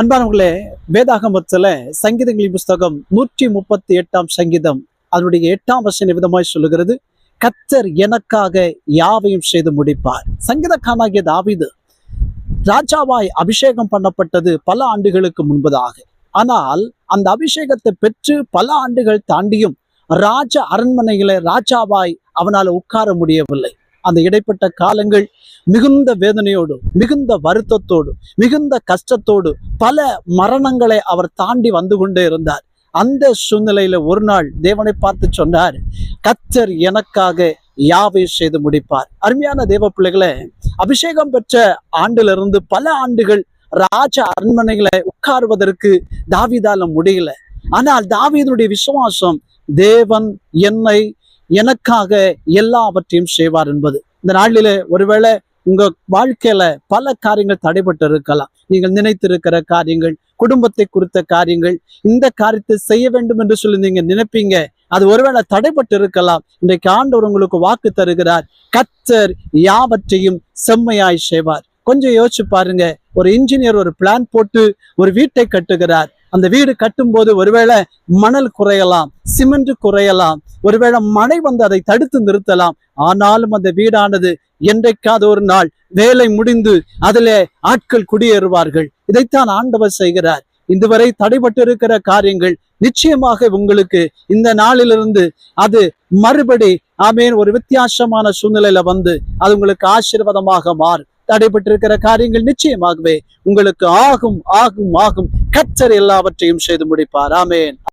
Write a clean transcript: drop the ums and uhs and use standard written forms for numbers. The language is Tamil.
அன்பானவர்களே, வேதாகமத்துல சங்கீதங்களின் புஸ்தகம் 138 சங்கீதம் அதனுடைய 8 வசனம் விதமாய் சொல்லுகிறது, கர்த்தர் எனக்காக யாவையும் செய்து முடிப்பார். சங்கீதக்காரனாகிய தாவீது ராஜாவாய் அபிஷேகம் பண்ணப்பட்டது பல ஆண்டுகளுக்கு முன்பதாக. ஆனால் அந்த அபிஷேகத்தை பெற்று பல ஆண்டுகள் தாண்டியும் ராஜ அரண்மனையில ராஜாவாய் அவனால் உட்கார முடியவில்லை. அந்த இடைப்பட்ட காலங்கள் மிகுந்த வேதனையோடு, மிகுந்த வருத்தத்தோடு, மிகுந்த கஷ்டத்தோடு பல மரணங்களை அவர் தாண்டி வந்து கொண்டே இருந்தார். அந்த சூழ்நிலையில ஒரு நாள் தேவனை பார்த்து சொன்னார், கர்த்தர் எனக்காக யாவை செய்து முடிப்பார். அருமையான தேவ பிள்ளைகளே, அபிஷேகம் பெற்ற ஆண்டிலிருந்து பல ஆண்டுகள் ராஜ அரண்மனைகளை உட்காருவதற்கு தாவீதால முடியல. ஆனால் தாவீதுடைய விசுவாசம், தேவன் எனக்காக எல்லாவற்றையும் செய்வார் என்பது. இந்த நாளிலே ஒருவேளை உங்க வாழ்க்கையில பல காரியங்கள் தடைபட்டு இருக்கலாம். நீங்கள் நினைத்திருக்கிற காரியங்கள், குடும்பத்தை குறித்த காரியங்கள், இந்த காரியத்தை செய்ய வேண்டும் என்று சொல்லி நீங்க நினைப்பீங்க, அது ஒருவேளை தடைபட்டு இருக்கலாம். இன்றைக்கு ஆண்டவர் உங்களுக்கு வாக்கு தருகிறார், கர்த்தர் யாவற்றையும் செம்மையாய் செய்வார். கொஞ்சம் யோசிச்சு பாருங்க, ஒரு இன்ஜினியர் ஒரு பிளான் போட்டு ஒரு வீட்டை கட்டுகிறார். அந்த வீடு கட்டும் போது ஒருவேளை மணல் குறையலாம், சிமெண்ட் குறையலாம், ஒருவேளை மழை வந்து அதை தடுத்து நிறுத்தலாம். ஆனாலும் அந்த வீடானது என்றைக்காவது ஒரு நாள் வேலை முடிந்து அதிலே ஆட்கள் குடியேறுவார்கள். இதைத்தான் ஆண்டவர் செய்கிறார். இதுவரை தடைபட்டு இருக்கிற காரியங்கள் நிச்சயமாக உங்களுக்கு இந்த நாளிலிருந்து அது மறுபடி ஒரு வித்தியாசமான சூழ்நிலையில வந்து அது உங்களுக்கு ஆசீர்வாதமாக மாறும். தடைபட்டிருக்கிற காரியங்கள் நிச்சயமாகவே உங்களுக்கு ஆகும். கர்த்தர் எல்லாவற்றையும் செய்து முடிப்பார். ஆமென்.